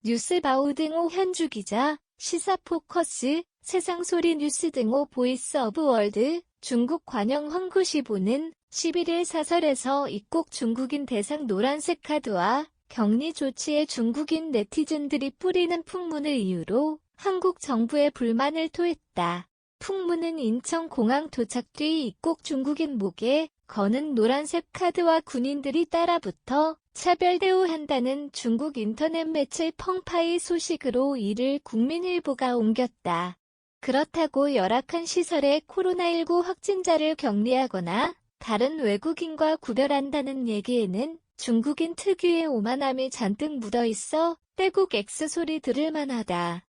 뉴스바우 등호 현주 기자, 시사포커스, 세상소리 뉴스 등호 보이스 오브 월드, 중국 관영 황구시보는 11일 사설에서 입국 중국인 대상 노란색 카드와 격리 조치에 중국인 네티즌들이 뿌리는 풍문을 이유로 한국 정부에 불만을 토했다. 풍문은 인천공항 도착 뒤 입국 중국인 목에 거는 노란색 카드와 군인들이 따라붙어 차별 대우한다는 중국 인터넷 매체 펑파이 소식으로 이를 국민일보가 옮겼다. 그렇다고 열악한 시설에 코로나19 확진자를 격리하거나 다른 외국인과 구별한다는 얘기에는 중국인 특유의 오만함이 잔뜩 묻어있어 떼국 X 소리 들을 만하다.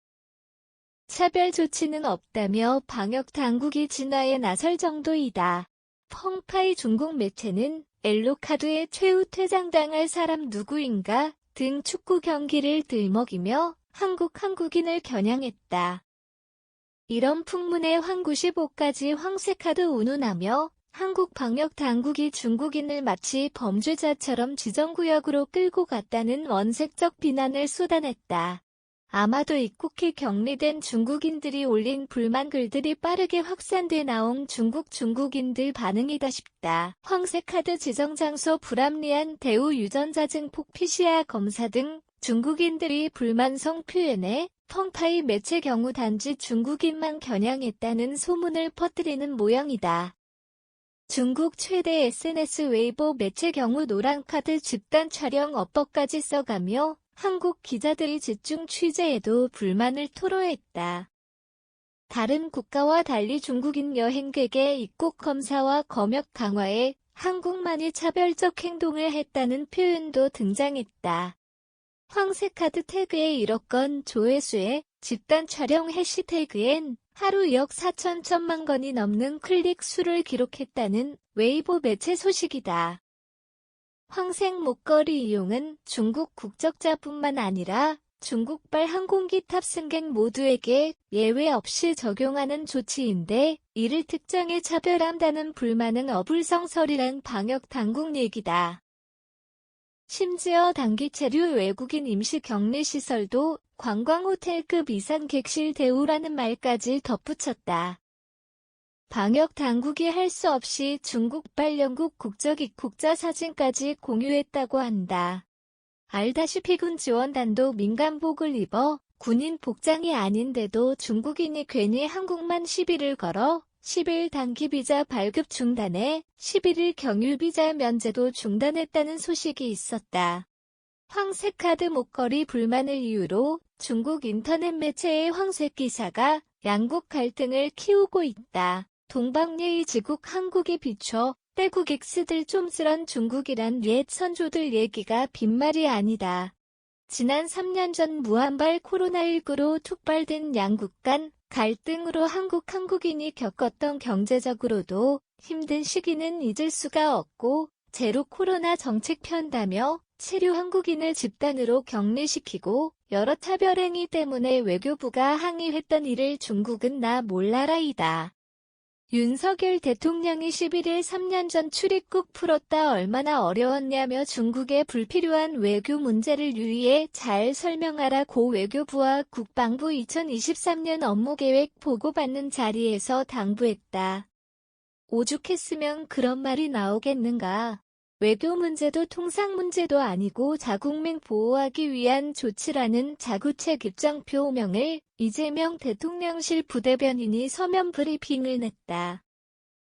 차별 조치는 없다며 방역 당국이 진화에 나설 정도이다. 펑파이 중국 매체는 엘로카드에 최후 퇴장당할 사람 누구인가 등 축구 경기를 들먹이며 한국인을 겨냥했다. 이런 풍문에 황구시보까지 황색카드 운운하며 한국 방역 당국이 중국인을 마치 범죄자처럼 지정구역으로 끌고 갔다는 원색적 비난을 쏟아냈다. 아마도 입국해 격리된 중국인들이 올린 불만 글들이 빠르게 확산돼 나온 중국인들 반응이다 싶다. 황색카드 지정 장소 불합리한 대우 유전자 증폭 PCR 검사 등 중국인들이 불만성 표현에 펑파이 매체 경우 단지 중국인만 겨냥했다는 소문을 퍼뜨리는 모양이다. 중국 최대 SNS 웨이보 매체 경우 노란카드 집단 촬영 어법까지 써가며 한국 기자들이 집중 취재에도 불만을 토로했다. 다른 국가와 달리 중국인 여행객의 입국 검사와 검역 강화에 한국만이 차별적 행동을 했다는 표현도 등장했다. 황색카드 태그의 1억 건 조회수에 집단 촬영 해시태그엔 하루 약 4,100만 건이 넘는 클릭 수를 기록했다는 웨이보 매체 소식이다. 황색 목걸이 이용은 중국 국적자뿐만 아니라 중국발 항공기 탑승객 모두에게 예외 없이 적용하는 조치인데 이를 특정에 차별한다는 불만은 어불성설이란 방역 당국 얘기다. 심지어 단기체류 외국인 임시 격리 시설도 관광호텔급 이상 객실 대우라는 말까지 덧붙였다. 방역 당국이 할 수 없이 중국발 영국 국적 입국자 사진까지 공유했다고 한다. 알다시피 군 지원단도 민간복을 입어 군인 복장이 아닌데도 중국인이 괜히 한국만 시비를 걸어 10일 단기비자 발급 중단에 11일 경유비자 면제도 중단했다는 소식이 있었다. 황색카드 목걸이 불만을 이유로 중국 인터넷 매체의 황색 기사가 양국 갈등을 키우고 있다. 동방예의 지국 한국이 비춰 떼국 X들 쫌스런 중국이란 옛 선조들 얘기가 빈말이 아니다. 지난 3년 전 무한발 코로나19로 촉발된 양국 간 갈등으로 한국인이 겪었던 경제적으로도 힘든 시기는 잊을 수가 없고 제로 코로나 정책 편다며 체류 한국인을 집단으로 격리시키고 여러 차별행위 때문에 외교부가 항의했던 일을 중국은 나 몰라라이다. 윤석열 대통령이 11일 3년 전 출입국 풀었다 얼마나 어려웠냐며 중국의 불필요한 외교 문제를 유의해 잘 설명하라 고 외교부와 국방부 2023년 업무계획 보고받는 자리에서 당부했다. 오죽했으면 그런 말이 나오겠는가. 외교 문제도 통상 문제도 아니고 자국민 보호하기 위한 조치라는 자구책 입장 표명을 이재명 대통령실 부대변인이 서면 브리핑을 냈다.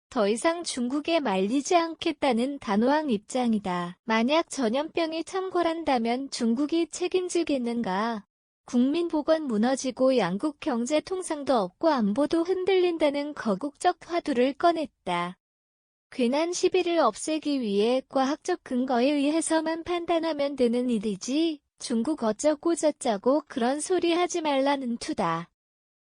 더 이상 중국에 말리지 않겠다는 단호한 입장이다. 만약 전염병이 창궐한다면 중국이 책임지겠는가? 국민보건 무너지고 양국 경제 통상도 없고 안보도 흔들린다는 거국적 화두를 꺼냈다. 괜한 시비를 없애기 위해 과학적 근거에 의해서만 판단하면 되는 일이지 중국 어쩌고 저쩌고 그런 소리 하지 말라는 투다.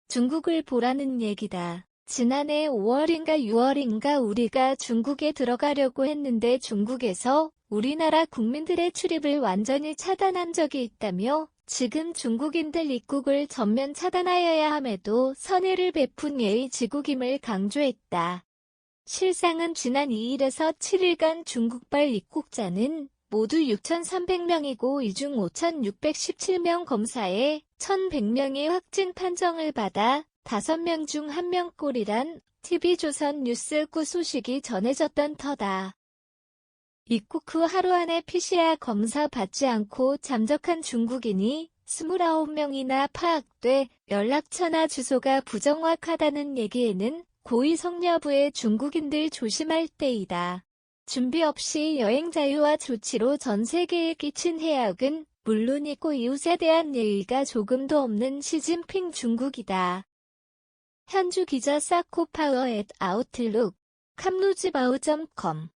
중국을 보라는 얘기다. 지난해 5월인가 6월인가 우리가 중국에 들어가려고 했는데 중국에서 우리나라 국민들의 출입을 완전히 차단한 적이 있다며 지금 중국인들 입국을 전면 차단하여야 함에도 선의를 베푼 예의 지국임을 강조했다. 실상은 지난 2일에서 7일간 중국발 입국자는 모두 6,300명이고 이 중 5,617명 검사에 1,100명이 확진 판정을 받아 5명 중 1명꼴이란 TV조선 뉴스9 소식이 전해졌던 터다. 입국 후 하루 안에 PCR 검사 받지 않고 잠적한 중국인이 29명이나 파악돼 연락처나 주소가 부정확하다는 얘기에는 고위성 여부의 중국인들 조심할 때이다. 준비 없이 여행 자유화 조치로 전 세계에 끼친 해악은 물론이고 이웃에 대한 예의가 조금도 없는 시진핑 중국이다. 현주 기자 사코파워 @아웃룩 캄루즈바우.com